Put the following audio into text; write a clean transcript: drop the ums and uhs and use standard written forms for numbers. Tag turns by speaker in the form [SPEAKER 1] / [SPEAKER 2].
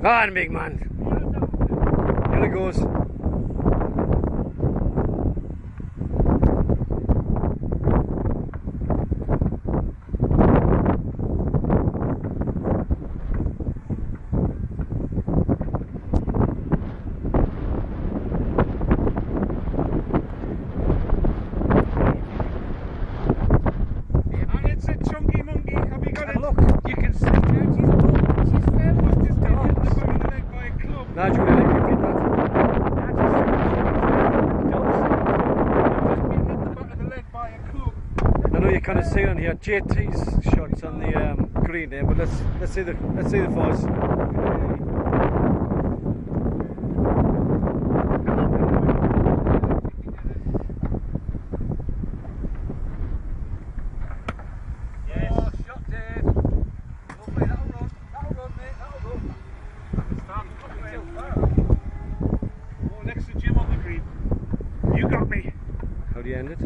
[SPEAKER 1] Go on, big man. Here it goes. Nigel, will you repeat that? I know you kind of see on here JT's shots on the green there, but let's see the force.
[SPEAKER 2] Yes, shot dead. Lovely, that'll run, mate, that'll go.
[SPEAKER 3] Oh, next to Jim on the green. You got me.
[SPEAKER 1] How do you end it?